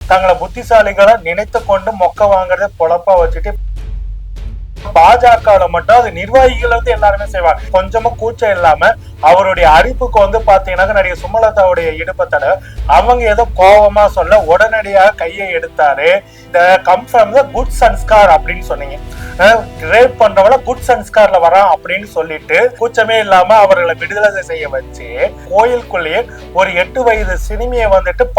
தங்களை புத்திசாலிகளை நினைத்து கொண்டு மொக்க வாங்குறத பொழப்பா வச்சுட்டு பாஜக மட்டும் அது நிர்வாகிகள் எல்லாருமே செய்வாங்க. கொஞ்சமா கூச்சம் இல்லாம அவருடைய அறிப்புக்கு பாத்தீங்கன்னா நடிகை சுமலதாவுடைய இடுப்பத்தட அவங்க ஏதோ கோபமா சொல்ல உடனடியாக கையை எடுத்தாரு. இந்த come from the good sanskar அப்படின்னு சொன்னீங்க, ரேப் பண்றவங்கள குட் சன்ஸ்கார்ல வரான் அப்படின்னு சொல்லிட்டு கூச்சமே இல்லாம அவர்களை விடுதலை செய்ய வச்சு கோயிலுக்குள்ளேயே ஒரு 8 வயது சிறுமியை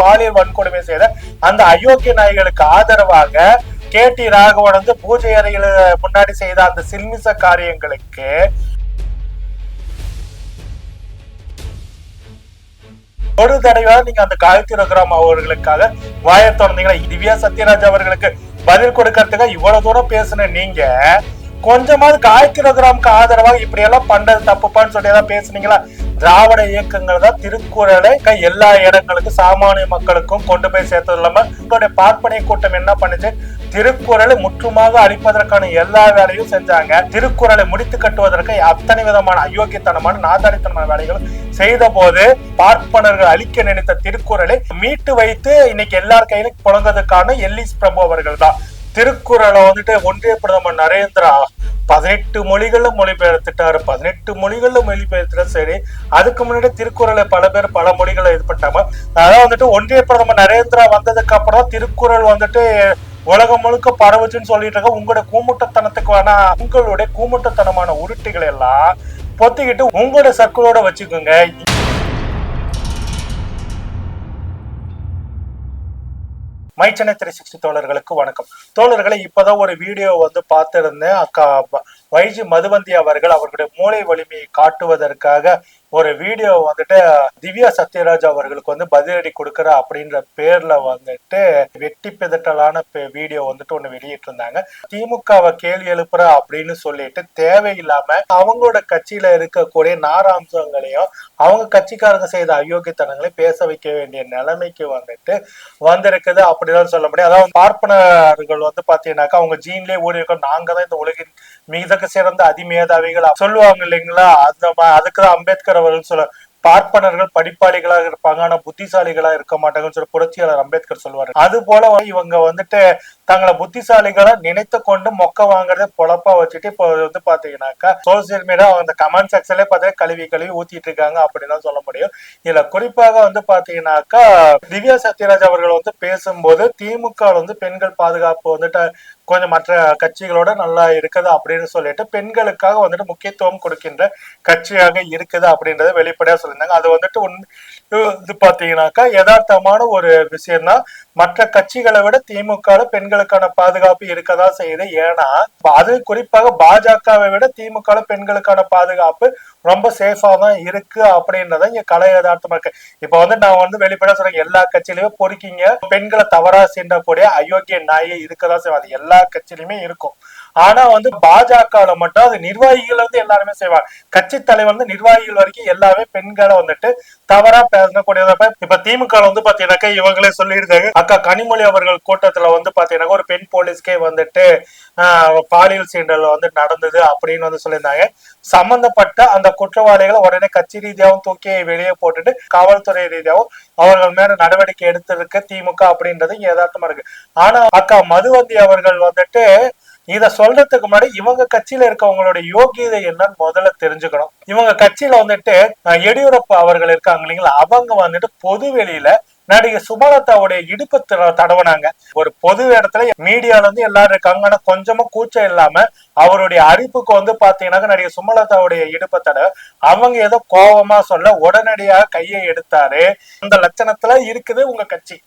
பாலியல் வன்கொடுமை செய்த அந்த அயோக்கிய நாய்களுக்கு ஆதரவாக KT ராகவன் பூஜை அறையில முன்னாடி செய்த அந்த சில்மிச காரியங்களுக்கு ஒரு தடவை நீங்க அந்த காயத்ரி ரகுராம் அவர்களுக்காக வாய திறந்தீங்களா? திவ்யா சத்யராஜ் அவர்களுக்கு பதில் கொடுக்கறதுக்காக இவ்வளவு தூரம் பேசுன நீங்க கொஞ்சமாவது காயத்ரி ரகுராமுக்கு ஆதரவாக இப்படி எல்லாம் பண்றது தப்புப்பான்னு சொல்லி எல்லாம் பேசுனீங்களா? திராவிட இயக்கங்கள் தான் திருக்குறளை எல்லா இடங்களுக்கும் சாமானிய மக்களுக்கும் கொண்டு போய் சேர்த்தது இல்லாம உங்களுடைய பார்ப்பனை கூட்டம் என்ன பண்ணுச்சு? திருக்குறளை முற்றுமாக அழிப்பதற்கான எல்லா வேலையும் செஞ்சாங்க. திருக்குறளை முடித்து கட்டுவதற்கு அத்தனை விதமான அயோக்கியத்தனமான நாதாரித்தனமான வேலைகளும் செய்த போது பார்ப்பனர்கள் அழிக்க நினைத்த திருக்குறளை மீட்டு வைத்து இன்னைக்கு எல்லார் கையிலும் புழங்குவதற்கான எல்லிஸ் பிரபு அவர்கள் தான். திருக்குறளை ஒன்றிய பிரதமர் நரேந்திரா 18 மொழிகள்ல மொழிபெயர்த்துட்டாரு. 18 மொழிகள்ல மொழிபெயர்த்துட்டா சரி, அதுக்கு முன்னாடி திருக்குறளை பல பேர் பல மொழிகளை இது பண்ணிட்டாங்க. அதான் ஒன்றிய பிரதமர் நரேந்திரா வந்ததுக்கு அப்புறம் திருக்குறள் உலகம் முழுக்க பரவுச்சுன்னு சொல்லிட்டு இருக்க. உங்களுடைய கூமுட்டத்தனத்துக்கு வேணா உங்களுடைய கூமுட்டத்தனமான உருட்டுகள் எல்லாம் பொத்திக்கிட்டு உங்களுடைய சர்க்கிளோட வச்சுக்கோங்க. மை சென்னை 360 தோழர்களுக்கு வணக்கம். தோழர்களை இப்பதான் ஒரு வீடியோ பார்த்திருந்தேன். அக்கா வைஜி மதுவந்தி அவர்கள் அவர்களுடைய மூளை வலிமையை காட்டுவதற்காக ஒரு வீடியோ திவ்யா சத்யராஜ் அவர்களுக்கு பதிலடி கொடுக்கற அப்படின்ற பேர்ல வெட்டி பிதட்டலான வீடியோ ஒண்ணு வெளியிட்டு இருந்தாங்க. திமுகவை கேள்வி எழுப்புற அப்படின்னு சொல்லிட்டு தேவையில்லாம அவங்களோட கட்சியில இருக்கக்கூடிய நாராம்சங்களையும் அவங்க கட்சிக்காரங்க செய்த அயோக்கியத்தனங்களையும் பேச வைக்க வேண்டிய நிலைமைக்கு வந்திருக்குது அப்படிதான் சொல்ல முடியும். அதாவது பார்ப்பனர்கள் பாத்தீங்கன்னாக்கா அவங்க ஜீன்லயே ஊறி இருக்கோம், நாங்க தான் இந்த உலகின் மிக சிறந்த அதிமேதாவிகள் சொல்லுவாங்க இல்லைங்களா? அதுக்குதான் அம்பேத்கர் அவர்கள் சொல்ல பார்ப்பனர்கள் படிப்பாளிகளாக இருப்பாங்க, ஆனா புத்திசாலிகளா இருக்க மாட்டாங்கன்னு சொல்லி புரட்சியாளர் அம்பேத்கர் சொல்லுவாரு. அது போல இவங்க தங்களை புத்திசாலிகளை நினைத்து கொண்டு மொக்க வாங்குறத பொழப்பா வச்சுட்டு இப்போ பாத்தீங்கன்னாக்கா சோசியல் மீடியா அந்த கமெண்ட் செக்ஷன்ல பார்த்தீங்கன்னா கழுவி ஊத்திட்டு இருக்காங்க அப்படின்னு சொல்ல முடியும். இதுல குறிப்பாக பாத்தீங்கன்னாக்கா திவ்யா சத்யராஜ் அவர்கள் பேசும்போது திமுக பெண்கள் பாதுகாப்பு கொஞ்சம் மற்ற கட்சிகளோட நல்லா இருக்குது அப்படின்னு சொல்லிட்டு பெண்களுக்காக முக்கியத்துவம் கொடுக்கின்ற கட்சியாக இருக்குது அப்படின்றத வெளிப்படையா சொல்லியிருந்தாங்க. அது பாத்தீங்கன்னாக்கா யதார்த்தமான ஒரு விஷயம் தான். மற்ற கட்சிகளை விட திமுக பெண்களுக்கான பாதுகாப்பு இருக்கதா செய்யுது. ஏன்னா அது குறிப்பாக பாஜகவை விட திமுக பெண்களுக்கான பாதுகாப்பு ரொம்ப சேஃபா தான் இருக்கு அப்படின்றத இங்க கலை யதார்த்தமா இருக்கு. இப்ப நான் வெளிப்படையா சொல்றேன், எல்லா கட்சியிலுமே பொறுக்கிங்க பெண்களை தவறா சீண்டக்கூடிய அயோக்கிய நாயை இருக்கதான் செய்வாங்க. எல்லா கட்சியிலுமே இருக்கும். ஆனா பாஜக மட்டும் அது நிர்வாகிகள் எல்லாருமே செய்வாங்க. கட்சி தலைவர் நிர்வாகிகள் வரைக்கும் எல்லாமே பெண்களை தவறா பேசக்கூடியதா. இப்ப திமுக பாத்தீங்கன்னாக்கா இவங்களே சொல்லியிருக்காங்க. அக்கா கனிமொழி அவர்கள் கூட்டத்துல பாத்தீங்கன்னா ஒரு பெண் போலீஸ்க்கே பாலியல் சீண்டல் நடந்தது அப்படின்னு சொல்லியிருந்தாங்க. சம்பந்தப்பட்ட அந்த குற்றவாளிகளை உடனே கட்சி ரீதியாகவும் தூக்கி வெளியே போட்டுட்டு காவல்துறை ரீதியாகவும் அவர்கள் மேல நடவடிக்கை எடுத்திருக்க திமுக அப்படின்றது யதார்த்தமா இருக்கு. ஆனா அக்கா மதுவந்தி அவர்கள் இத சொல்றதுக்கு முன்னாடி இவங்க கட்சியில இருக்கவங்களோட யோகியதை என்னன்னு முதல்ல தெரிஞ்சுக்கணும். இவங்க கட்சியில எடியூரப்பா அவர்கள் இருக்காங்க இல்லைங்களா, அவங்க பொது வெளியில நடிகை சுமலதாவுடைய இடுப்பு தடவுனாங்க. ஒரு பொது இடத்துல மீடியால எல்லாரும் இருக்காங்க, ஆனா கொஞ்சமா கூச்சம் இல்லாம அவருடைய அறிப்புக்கு பாத்தீங்கன்னா நடிகை சுமலதாவுடைய இடுப்பு தடவை அவங்க ஏதோ கோபமா சொல்ல உடனடியாக கையை எடுத்தாரு. அந்த லட்சணத்துல இருக்குது உங்க கட்சி.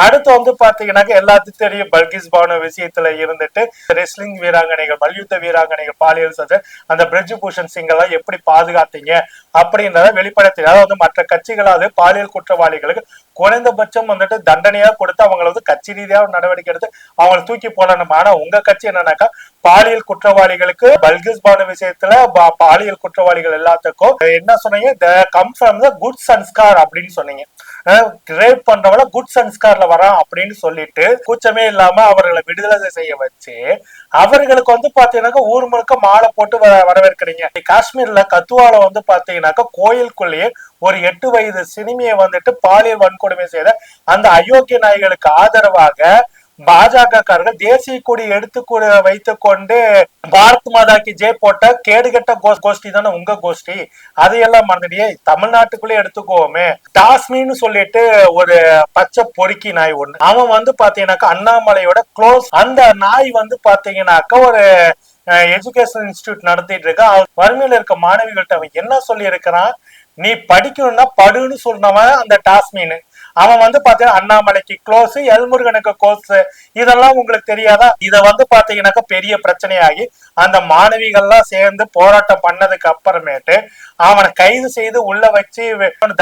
அடுத்து பாத்தீங்கன்னாக்க எல்லாத்துக்கும் தெரியும், பல்கிஸ் பானு விஷயத்துல ரெஸ்லிங் வீராங்கனைகள் மல்யுத்த வீராங்கனைகள் பாலியல் சர்ஜன் அந்த பிரிட்ஜ் பூஷன் சிங் எல்லாம் எப்படி பாதுகாத்தீங்க அப்படின்றத வெளிப்படை தெரியாது. மற்ற கட்சிகளாவது பாலியல் குற்றவாளிகளுக்கு குறைந்தபட்சம் தண்டனையா கொடுத்து அவங்களை கட்சி ரீதியாக நடவடிக்கை எடுத்து அவங்களை தூக்கி போடணும். ஆனா உங்க கட்சி என்னன்னாக்கா பாலியல் குற்றவாளிகளுக்கு பல்கிஸ் பானு விஷயத்துல பாலியல் குற்றவாளிகள் எல்லாத்துக்கும் என்ன சொன்னீங்க? Come from the good sanskar அப்படின்னு சொன்னீங்க. ரேப் பண்றவள குட் சன்ஸ்கார்ல வரான் அப்படின்னு சொல்லிட்டு கூச்சமே இல்லாம அவர்களை விடுதலை செய்ய வச்சு அவர்களுக்கு வந்து பாத்தீங்கன்னாக்கா ஊர் முழுக்க மாலை போட்டு வரவேற்கிறீங்க. காஷ்மீர்ல கத்துவால வந்து பாத்தீங்கன்னாக்கா கோயிலுக்குள்ளேயே ஒரு 8 வயது சிறுமியை வந்துட்டு பாலியல் வன்கொடுமை செய்த அந்த அயோக்கிய நாய்களுக்கு ஆதரவாக பாஜக காரர்கள் தேசிய கொடி எடுத்து வைத்துக் கொண்டு பாரத் மாதா கி ஜெய் போட்ட கேடுகட்ட கோஷ்டி தானே உங்க கோஷ்டி. அதையெல்லாம் மறந்துடியே தமிழ்நாட்டுக்குள்ளே எடுத்துக்கோமே. டாஸ்மின்னு சொல்லிட்டு ஒரு பச்சை பொறுக்கி நாய் ஒண்ணு, அவன் வந்து பாத்தீங்கன்னாக்கா அண்ணாமலையோட க்ளோஸ். அந்த நாய் வந்து பாத்தீங்கன்னாக்கா ஒரு எஜுகேஷன் இன்ஸ்டிடியூட் நடத்திட்டு இருக்க. வறுமையில இருக்க மாணவிகள்கிட்ட அவன் என்ன சொல்லி இருக்கிறான், நீ படிக்கணும்னா படுன்னு சொன்னவன் அந்த டாஸ்மின். அவன் வந்து பாத்தீங்கன்னா அண்ணாமலைக்கு க்ளோஸ், எல்முருகனுக்கு க்ளோஸ். இதெல்லாம் உங்களுக்கு தெரியாதா? இத வந்து பாத்தீங்கன்னாக்கா பெரிய பிரச்சனையாகி அந்த மாணவிகள்லாம் சேர்ந்து போராட்டம் பண்ணதுக்கு அப்புறமேட்டு அவனை கைது செய்து உள்ள வச்சு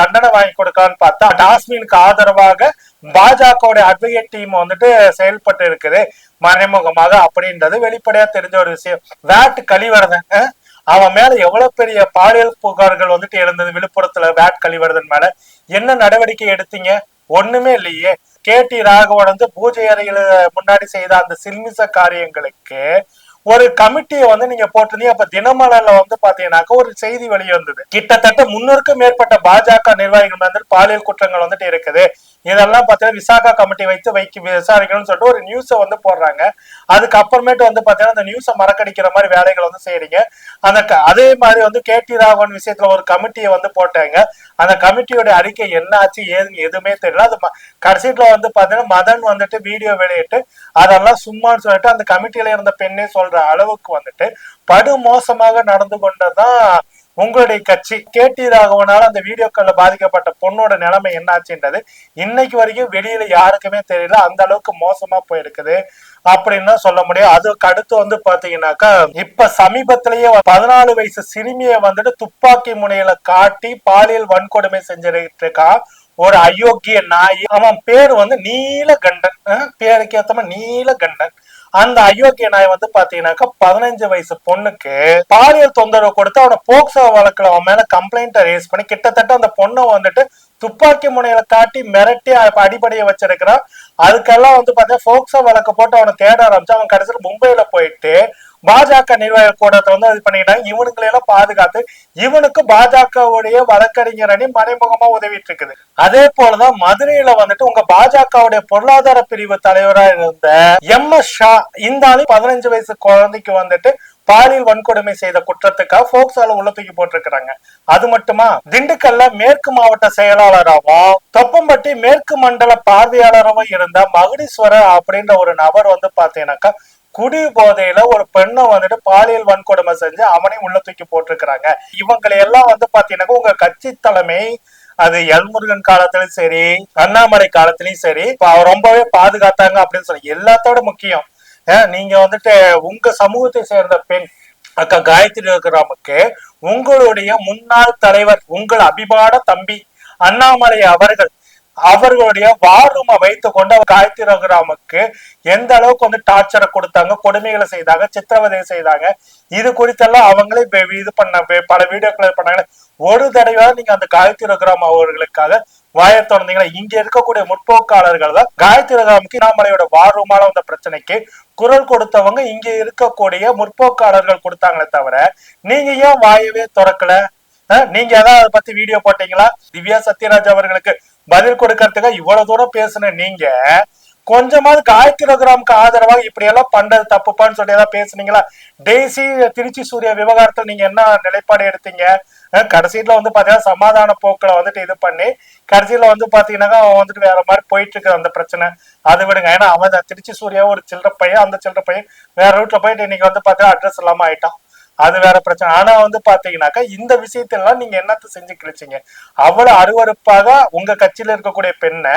தண்டனை வாங்கி கொடுக்கலான்னு பார்த்தா டாஸ்மினுக்கு ஆதரவாக பாஜகவுடைய அட்வொகேட் டீம் வந்துட்டு செயல்பட்டு இருக்குது மறைமுகமாக அப்படின்றது வெளிப்படையா தெரிஞ்ச ஒரு விஷயம். வேட் கழிவரதன் அவன் மேல எவ்வளவு பெரிய பாலியல் புகார்கள் வந்துட்டு எழுந்தது. விழுப்புரத்துல வேட் கழிவரதன் மேல என்ன நடவடிக்கை எடுத்தீங்க? ஒண்ணுமே இல்லையே. KT ராகவன் வந்து பூஜை அறையில முன்னாடி செய்த அந்த சில்மிச காரியங்களுக்கு ஒரு கமிட்டியை வந்து நீங்க போட்டிருந்தீங்க. அப்ப தினமலர்ல வந்து பாத்தீங்கன்னாக்க ஒரு செய்தி வெளியே வந்தது, கிட்டத்தட்ட 300க்கும் மேற்பட்ட பாஜக நிர்வாகிகள் வந்து பாலியல் குற்றங்கள் வந்துட்டு இருக்குது. இதெல்லாம் பாத்தீங்கன்னா விசாகா கமிட்டி வைத்து விசாரிக்கணும்னு சொல்லிட்டு ஒரு நியூஸ வந்து போடுறாங்க. அதுக்கப்புறமேட்டு வந்து பாத்தீங்கன்னா அந்த நியூஸை மறக்கடிக்கிற மாதிரி வேலைகள் வந்து செய்யறீங்க. அதே மாதிரி வந்து KT ராகவன் விஷயத்துல ஒரு கமிட்டியை வந்து போட்டாங்க. அந்த கமிட்டியோட அறிக்கை என்ன ஆச்சு ஏதுன்னு எதுவுமே தெரியல. அது கடைசியில வந்து பாத்தீங்கன்னா மதன் வந்துட்டு வீடியோ வெளியிட்டு அதெல்லாம் சும்மான்னு சொல்லிட்டு அந்த கமிட்டியில இருந்த பெண்ணே சொல்ற அளவுக்கு வந்துட்டு படு மோசமாக நடந்து கொண்டதான் உங்களுடைய கட்சி. KT ராகவனால அந்த வீடியோக்கள்ல பாதிக்கப்பட்ட பொண்ணோட நிலைமை என்னாச்சுன்றது இன்னைக்கு வரைக்கும் வெளியில யாருக்குமே தெரியல. அந்த அளவுக்கு மோசமா போயிருக்குது அப்படின்னு சொல்ல முடியும். அதுக்கு அடுத்து வந்து பாத்தீங்கன்னாக்கா இப்ப சமீபத்திலேயே 14 வயசு சிறுமியை வந்துட்டு துப்பாக்கி முனையில காட்டி பாலியல் வன்கொடுமை செஞ்சிட்டு இருக்கா ஒரு அயோக்கிய நாய். அவன் பேர் வந்து நீலகண்டன், பேருக்கு ஏத்தமா நீலகண்டன். அந்த அயோக்கிய நாய் வந்து பாத்தீங்கன்னாக்கா 15 வயசு பொண்ணுக்கு பாலியல் தொந்தரவு கொடுத்து அவனை போக்சோ வழக்குல அவன் மேல கம்ப்ளைண்ட் ரேஸ் பண்ணி கிட்டத்தட்ட அந்த பொண்ணை வந்துட்டு துப்பாக்கி முனையில காட்டி மிரட்டி அடிப்படைய வச்சிருக்கிறான். அதுக்கெல்லாம் வந்து பாத்தீங்கன்னா போக்சோ வழக்கு போட்டு அவனை தேட ஆரம்பிச்சு அவன் கடைசியில் மும்பையில போயிட்டு பாஜக நிர்வாக கூடத்தை வந்து இது பண்ணிட்டாங்க. இவனுங்களெல்லாம் பாதுகாத்து இவனுக்கு பாஜகவுடைய வழக்கறிஞர் அணி மறைமுகமா உதவிட்டு இருக்குது. அதே போலதான் மதுரையில வந்துட்டு உங்க பாஜகவுடைய பொருளாதார பிரிவு தலைவரா இருந்த MS ஷா இந்த 15 வயசு குழந்தைக்கு வந்துட்டு பாலியல் வன்கொடுமை செய்த குற்றத்துக்காக போக்சால உள்ள தூக்கி போட்டிருக்கிறாங்க. அது மட்டுமா, திண்டுக்கல்ல மேற்கு மாவட்ட செயலாளராகவும் தொப்பம்பட்டி மேற்கு மண்டல பார்வையாளராகவும் இருந்த மகுடீஸ்வரர் அப்படின்ற ஒரு நபர் வந்து பாத்தீங்கன்னாக்கா குடி போதையில ஒரு பெண்ணை வந்துட்டு பாலியல் வன்கொடுமை செஞ்சு அவனையும் உள்ள தூக்கி போட்டிருக்கிறாங்க. இவங்களை எல்லாம் வந்து பாத்தீங்கன்னா உங்க கட்சி தலைமை அது எல்முருகன் காலத்திலயும் சரி அண்ணாமலை காலத்திலயும் சரி ரொம்பவே பாதுகாத்தாங்க அப்படின்னு சொல்லி. எல்லாத்தோட முக்கியம் நீங்க வந்துட்டு உங்க சமூகத்தை சேர்ந்த பெண் அக்கா காயத்ரி ரகுராமுக்கு உங்களுடைய முன்னாள் தலைவர் உங்கள் அபிமான தம்பி அண்ணாமலை அவர்களுடைய வார் ரூமை வைத்து கொண்டு காயத்ரி ரகுராமுக்கு எந்த அளவுக்கு வந்து டார்ச்சரை கொடுத்தாங்க, கொடுமைகளை செய்தாங்க, சித்திரவதை செய்தாங்க. இது குறித்தெல்லாம் அவங்களே இது பண்ண பல வீடியோக்களை பண்ணாங்க. ஒரு தடவை நீங்க அந்த காயத்ரி ரகுராம் அவர்களுக்காக வாயை திறந்தீங்கன்னா இங்க இருக்கக்கூடிய முற்போக்காளர்கள் தான் காயத்ரி ரகுராமுக்கு அண்ணாமலையோட வார் ரூமால வந்த பிரச்சனைக்கு குரல் கொடுத்தவங்க இங்க இருக்கக்கூடிய முற்போக்காளர்கள் கொடுத்தாங்களே தவிர நீங்க ஏன் வாயவே திறக்கல? நீங்க ஏதாவது அதை பத்தி வீடியோ போட்டீங்களா? திவ்யா சத்யராஜ் அவர்களுக்கு பதில் கொடுக்கறதுக்காக இவ்வளவு தூரம் பேசுன நீங்க கொஞ்சமாவது காயத்ரி ரகுராமுக்கு ஆதரவாக இப்படி எல்லாம் பண்றது தப்புப்பான்னு சொல்லி ஏதாவது பேசுனீங்களா? டெய்ஸி திருச்சி சூர்யா விவகாரத்துல நீங்க என்ன நிலைப்பாடு எடுத்தீங்க? கடைசியில வந்து பாத்தீங்கன்னா சமாதான போக்குல வந்துட்டு இது பண்ணி கடைசியில வந்து பாத்தீங்கன்னா அவன் வந்துட்டு வேற மாதிரி போயிட்டு இருக்கு அந்த பிரச்சனை. அது விடுங்க. ஏன்னா அவன் திருச்சி சூர்யா ஒரு சில்லற பையன், அந்த சில்லற பையன் வேற ரூட்ல போயிட்டு இன்னைக்கு வந்து பாத்தீங்கன்னா அட்ரஸ் இல்லாம ஆயிட்டான். அது வேற பிரச்சனை. ஆனா வந்து பாத்தீங்கன்னாக்கா இந்த விஷயத்தெல்லாம் நீங்க என்னத்த செஞ்சு கிழிச்சிங்க? அவ்வளவு அருவருப்பாக உங்க கட்சியில இருக்கக்கூடிய பெண்ணை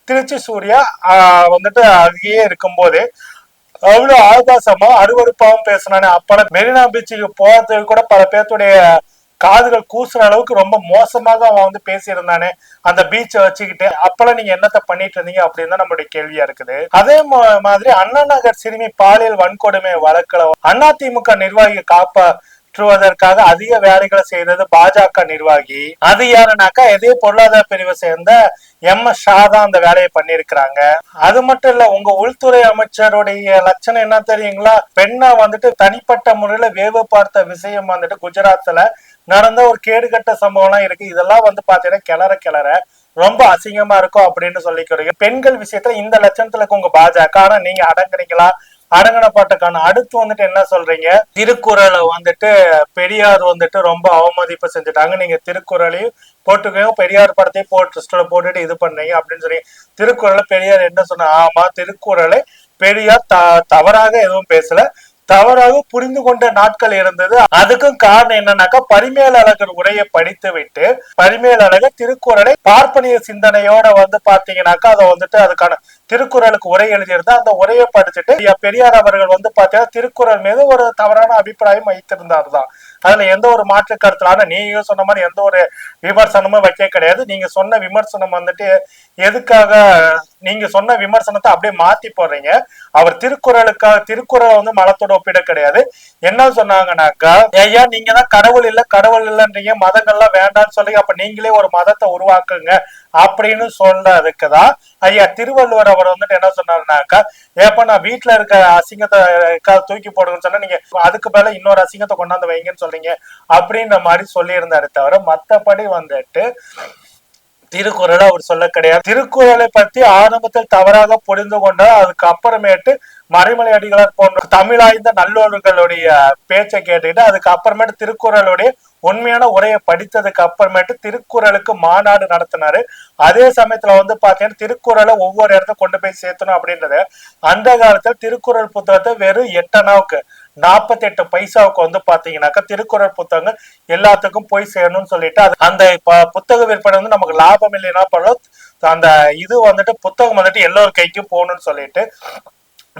திருச்சி சூர்யா வந்துட்டு அங்கேயே இருக்கும் போது அவ்வளவு ஆபாசமா அருவருப்பாவும் பேசினானே. அப்பெல்லாம் மெரினா பீச்சுக்கு போறதுக்கு கூட பல பேர்த்துடைய காதுகள் கூசுற அளவுக்கு ரொம்ப மோசமாக அவன் வந்து பேசியிருந்தானே அந்த பீச்சை வச்சுக்கிட்டு. அப்பெல்லாம் நீங்க என்னத்த பண்ணிட்டு இருந்தீங்க அப்படின்னு தான் நம்மளுடைய கேள்வியா இருக்குது. அதே மாதிரி அண்ணா நகர் சிறுமி பாலியல் வன்கொடுமை வழக்குல அதிமுக நிர்வாகி நிறைவேற்றுவதற்காக அதிக வேலைகளை செய்தது பாஜக நிர்வாகி. அது யாருனாக்கா இதே பொருளாதார பிரிவை சேர்ந்த எம்.எஸ். ஷா தான் அந்த வேலையை பண்ணிருக்கிறாங்க. அது மட்டும் இல்ல, உங்க உள்துறை அமைச்சருடைய லட்சணம் என்ன தெரியுங்களா? பெண்ணை வந்துட்டு தனிப்பட்ட முறையில வேவு பார்த்த விஷயம் வந்துட்டு குஜராத்ல நடந்த ஒரு கேடுகட்ட சம்பவம் எல்லாம் இருக்கு. இதெல்லாம் வந்து பாத்தீங்கன்னா கிளற ரொம்ப அசிங்கமா இருக்கும் அப்படின்னு சொல்லிக்கிறீங்க. பெண்கள் விஷயத்துல இந்த லட்சணத்துல இருக்கு உங்க பாஜக. ஆனா நீங்க அடங்குறீங்களா? அடங்கின பாட்டுக்கான அடுத்து வந்துட்டு என்ன சொல்றீங்க? திருக்குறளை வந்துட்டு பெரியார் வந்துட்டு ரொம்ப அவமதிப்பு செஞ்சுட்டாங்க. நீங்க திருக்குறளையும் போட்டுக்கோ, பெரியார் படத்தையும் போட்டுட்டு இது பண்ணீங்க அப்படின்னு சொல்லி திருக்குறளை பெரியார் என்ன சொன்ன? ஆமா, திருக்குறளை பெரியார் தவறாக எதுவும் பேசல, தவறாக புரிந்து கொண்ட நாட்கள் இருந்தது. அதுக்கும் காரணம் என்னன்னாக்கா பரிமேலழகர் உரையை படித்து விட்டு பரிமேலழகர் திருக்குறளை பார்ப்பனிய சிந்தனையோட வந்து பாத்தீங்கன்னாக்கா அதை வந்துட்டு அதுக்கான திருக்குறளுக்கு உரை எழுதியிருந்தா அந்த உரையை படிச்சுட்டு பெரியார் அவர்கள் வந்து பாத்தீங்கன்னா திருக்குறள் மீது ஒரு தவறான அபிப்பிராயம் வைத்திருந்தார் தான். அதுல எந்த ஒரு மாற்று கருத்துல, ஆனா நீங்க சொன்ன மாதிரி எந்த ஒரு விமர்சனமும் வைக்க கிடையாது. நீங்க சொன்ன விமர்சனம் வந்துட்டு எதுக்காக நீங்க சொன்ன விமர்சனத்தை அப்படியே மாத்தி போடுறீங்க. அவர் திருக்குறளை வந்து மதத்தோட ஒப்பிட கிடையாது. என்ன சொன்னாங்கன்னாக்கா, ஐயா நீங்க தான் கடவுள் இல்லைன்றீங்க, மதங்கள்லாம் வேண்டாம்னு சொல்லி அப்ப நீங்களே ஒரு மதத்தை உருவாக்குங்க அப்படின்னு சொல்றதுக்குதான் ஐயா திருவள்ளுவர் அவர் வந்துட்டு என்ன சொன்னாருனாக்கா, ஏப்ப நான் வீட்டுல இருக்க அசிங்கத்தை தூக்கி போடுங்கன்னு சொன்னா நீங்க அதுக்கு மேல இன்னொரு அசிங்கத்தை கொண்டாந்து வைங்கன்னு சொல்றீங்க அப்படின்ற மாதிரி சொல்லி இருந்தாரு. தவிர மத்தபடி வந்துட்டு திருக்குறளை அவர் சொல்ல கிடையாது. திருக்குறளை பத்தி ஆரம்பத்தில் தவறாக புரிந்து கொண்டால் அதுக்கு அப்புறமேட்டு மறைமலை அடிகளார் போன்ற தமிழாய்ந்த நல்லோர்களுடைய பேச்சை கேட்டுக்கிட்டு அதுக்கு அப்புறமேட்டு திருக்குறளுடைய உண்மையான உரையை படித்ததுக்கு அப்புறமேட்டு திருக்குறளுக்கு மாநாடு நடத்தினாரு. அதே சமயத்துல வந்து பாத்தீங்கன்னா திருக்குறளை ஒவ்வொரு இடத்த கொண்டு போய் சேர்த்தணும் அப்படின்றது அந்த காலத்துல திருக்குறள் புத்தகத்தை வெறும் 8 அணாவுக்கு 48 பைசாவுக்கு வந்து பாத்தீங்கன்னாக்கா திருக்குறள் புத்தகங்கள் எல்லாத்துக்கும் போய் சேரணும்னு சொல்லிட்டு அந்த புத்தக விற்பனை வந்து நமக்கு லாபம் இல்லைன்னா படம் அந்த இது வந்துட்டு புத்தகம் வந்துட்டு எல்லோரு கைக்கும் போகணும்னு சொல்லிட்டு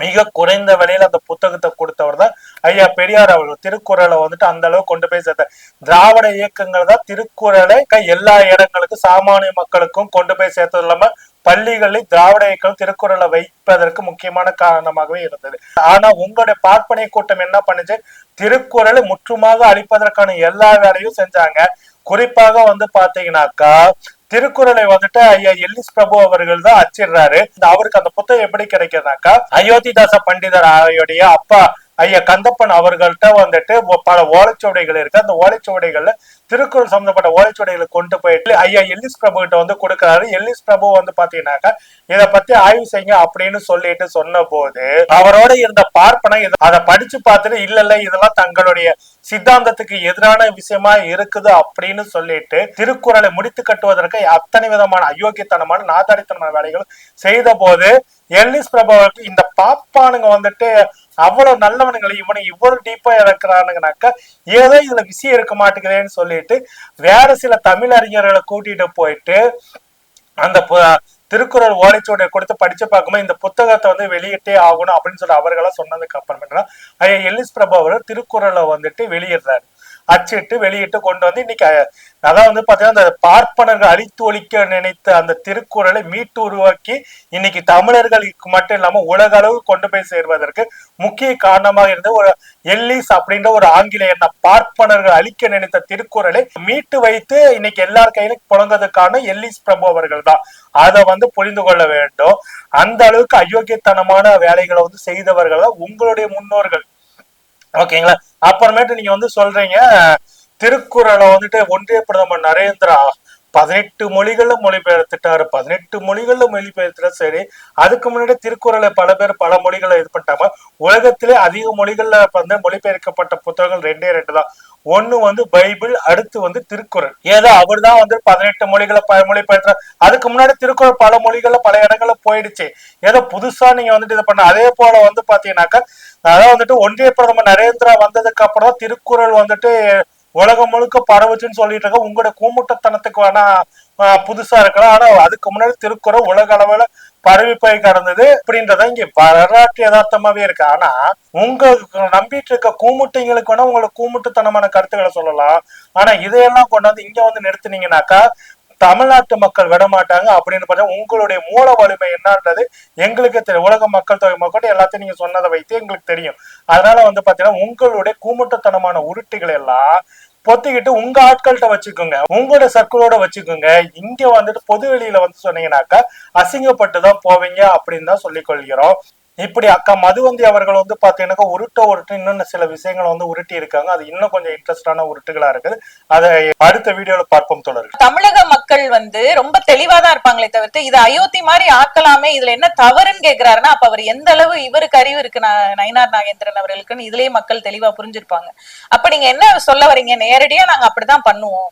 மிக குறைந்த விலையில அந்த புத்தகத்தை கொடுத்தவர் தான் ஐயா பெரியார் அவர்கள். திருக்குறளை வந்துட்டு அந்த அளவு கொண்டு போய் சேர்த்த திராவிட இயக்கங்கள் தான் திருக்குறளை எல்லா இடங்களுக்கும் சாமானிய மக்களுக்கும் கொண்டு போய் சேர்த்தது இல்லாம பள்ளிகளில் திராவிட இயக்கம் திருக்குறளை வைப்பதற்கு முக்கியமான காரணமாகவே இருந்தது. ஆனா உங்களுடைய பார்ப்பனை கூட்டம் என்ன பண்ணுச்சு? திருக்குறளை முற்றுமாக அழிப்பதற்கான எல்லா வேலையும் செஞ்சாங்க. குறிப்பாக வந்து பாத்தீங்கன்னாக்கா திருக்குறளை வந்துட்டு ஐயா எல்லிஸ் பிரபு அவர்கள் தான் அச்சிடுறாரு. அவருக்கு அந்த புத்தகம் எப்படி கிடைக்குதுனாக்கா அயோத்திதாச பண்டிதர் ஆகியோடைய அப்பா ஐயா கந்தப்பன் அவர்கள்ட்ட வந்துட்டு பல ஓலைச்சுவடைகள் இருக்கு. அந்த ஓலைச்சுவடைகள்ல திருக்குறள் சம்பந்தப்பட்ட ஓலைச்சுவடைகளை கொண்டு போயிட்டு ஐயா எல்லிஸ் பிரபு கிட்ட வந்து கொடுக்கிறாரு. எல்லிஸ் பிரபு வந்து பாத்தீங்கன்னாக்கா இதை பத்தி ஆய்வு செய்யுங்க அப்படின்னு சொல்லிட்டு சொன்ன போது அவரோட இருந்த பார்ப்பனை அதை படிச்சு பார்த்துட்டு இல்ல இதெல்லாம் தங்களுடைய சித்தாந்தத்துக்கு எதிரான விஷயமா இருக்குது அப்படின்னு சொல்லிட்டு திருக்குறளை முடித்து கட்டுவதற்கு அத்தனை விதமான அயோக்கியத்தனமான நாதாரித்தனமான வேலைகள் செய்த போது எல்லிஸ் பிரபு இந்த பாப்பானுங்க வந்துட்டு அவ்வளவு நல்லவனுங்களை இவனை இவ்வளவு டீப்பா இறக்குறானுங்கனாக்கா ஏதோ இதுல விஷயம் இருக்க மாட்டேங்குதுன்னு சொல்லிட்டு வேற சில தமிழ் அறிஞர்களை கூட்டிட்டு போயிட்டு அந்த திருக்குறள் ஓலைச்சுவடை கொடுத்து படிச்சு பார்க்கும்போது இந்த புத்தகத்தை வந்து வெளியிட்டே ஆகணும் அப்படின்னு சொல்லி அவர்களா சொன்னதுக்கு அப்புறமேட்டா ஐயா எல்லிஸ் பிரபு அவர்கள் திருக்குறளை வந்துட்டு வெளியிடுறாரு. அச்சிட்டு வெளியிட்டு கொண்டு வந்து இன்னைக்கு அதான் வந்து பாத்தீங்கன்னா அந்த பார்ப்பனர்கள் அழித்து ஒழிக்க நினைத்த அந்த திருக்குறளை மீட்டு உருவாக்கி இன்னைக்கு தமிழர்களுக்கு மட்டும் இல்லாம உலக அளவு கொண்டு போய் சேர்வதற்கு முக்கிய காரணமாக இருந்த ஒரு எல்லிஸ் அப்படின்ற ஒரு ஆங்கிலேயர் பார்ப்பனர்கள் அழிக்க நினைத்த திருக்குறளை மீட்டு வைத்து இன்னைக்கு எல்லார் கையிலும் புழங்குறதுக்கான எல்லிஸ் பிரபு அவர்கள் தான். அதை வந்து புரிந்து கொள்ள வேண்டும். அந்த அளவுக்கு அயோக்கியத்தனமான வேலைகளை வந்து செய்தவர்கள் தான் உங்களுடைய முன்னோர்கள். ஓகேங்களா? அப்புறமேட்டு நீங்க வந்து சொல்றீங்க திருக்குறளை வந்துட்டு ஒன்றிய பிரதமர் நரேந்திரா 18 மொழிகள்ல மொழிபெயர்த்துட்டாரு. 18 மொழிகள்ல மொழிபெயர்த்துட்டா சரி, அதுக்கு முன்னாடி திருக்குறளை பல பேர் பல மொழிகளை இது பண்ணிட்டாங்க. உலகத்திலே அதிக மொழிகள்ல வந்து மொழிபெயர்க்கப்பட்ட புத்தகங்கள் 2 தான். ஒண்ணு வந்து பைபிள், அடுத்து வந்து திருக்குறள். ஏதோ அவர் தான் வந்து 18 மொழிகளை மொழிபெயர்த்த. அதுக்கு முன்னாடி திருக்குறள் பல மொழிகள்ல பல இடங்கள்ல போயிடுச்சு. ஏதோ புதுசா நீங்க வந்துட்டு இது பண்ண. அதே போல வந்து பாத்தீங்கன்னாக்கா அதான் வந்துட்டு ஒன்றிய பிரதமர் நரேந்திரா வந்ததுக்கு அப்புறம் தான் திருக்குறள் வந்துட்டு உலகம் முழுக்க பரவுச்சுன்னு சொல்லிட்டு இருக்க. உங்களோட கூமுட்டத்தனத்துக்கு வேணா புதுசா இருக்கலாம். ஆனா அதுக்கு முன்னாடி திருக்குறள் உலக அளவுல பரவி போய் கடந்தது அப்படின்றத இங்க வரலாற்று யதார்த்தமாவே இருக்கு. ஆனா உங்க நம்பிட்டு இருக்க கூமுட்டைங்களுக்கு வேணா உங்களுக்கு கூமுட்டுத்தனமான கருத்துக்களை சொல்லலாம். ஆனா இதையெல்லாம் கொண்டாந்து இங்க வந்து நிறுத்தினீங்கன்னாக்கா தமிழ்நாட்டு மக்கள் விட மாட்டாங்க அப்படின்னு பார்த்தா உங்களுடைய மூல வலிமை என்னன்றது எங்களுக்கு தெரியும். உலக மக்கள் தொகை மக்கள் எல்லாத்தையும் நீங்க சொன்னதை வைத்து எங்களுக்கு தெரியும். அதனால வந்து பாத்தீங்கன்னா உங்களுடைய கூமுட்டத்தனமான உருட்டுகள் எல்லாம் பொத்திக்கிட்டு உங்க ஆட்கள்கிட்ட வச்சுக்கோங்க, உங்களோட சர்க்கிளோட வச்சுக்கோங்க. இங்க வந்துட்டு பொது வெளியில வந்து சொன்னீங்கன்னாக்கா அசிங்கப்பட்டுதான் போவீங்க அப்படின்னு தான் சொல்லிக் கொள்கிறோம். இப்படி அக்கா மதுவந்தி அவர்கள் வந்து பாத்தீங்கன்னா உருட்டு இன்னும் சில விஷயங்களை வந்து உருட்டி இருக்காங்க. அது இன்னும் கொஞ்சம் இன்ட்ரெஸ்டான உருட்டுகளா இருக்குது. அதை அடுத்த வீடியோல பார்ப்போம் தொடர். தமிழக மக்கள் வந்து ரொம்ப தெளிவாதான் இருப்பாங்களே தவிர்த்து இது அயோத்தி மாதிரி ஆக்கலாமே, இதுல என்ன தவறுன்னு கேக்குறாருன்னா அப்ப அவர் எந்த அளவு இவருக்கு அறிவு இருக்கு நயினார் நாகேந்திரன் அவர்களுக்குன்னு இதுலயே மக்கள் தெளிவா புரிஞ்சிருப்பாங்க. அப்ப நீங்க என்ன சொல்ல வரீங்க? நேரடியா நாங்க அப்படிதான் பண்ணுவோம்,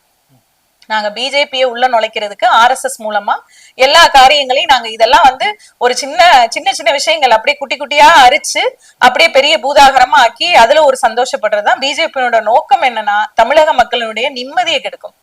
நாங்க பிஜேபியை உள்ள நுழைக்கிறதுக்கு RSS மூலமா எல்லா காரியங்களையும் நாங்க இதெல்லாம் வந்து ஒரு சின்ன சின்ன சின்ன விஷயங்கள் அப்படியே குட்டி குட்டியா அரிச்சு அப்படியே பெரிய பூதாகரமா ஆக்கி அதுல ஒரு சந்தோஷப்படுறதுதான் பிஜேபியோட நோக்கம். என்னன்னா தமிழக மக்களுடைய நிம்மதியை கெடுக்கும்.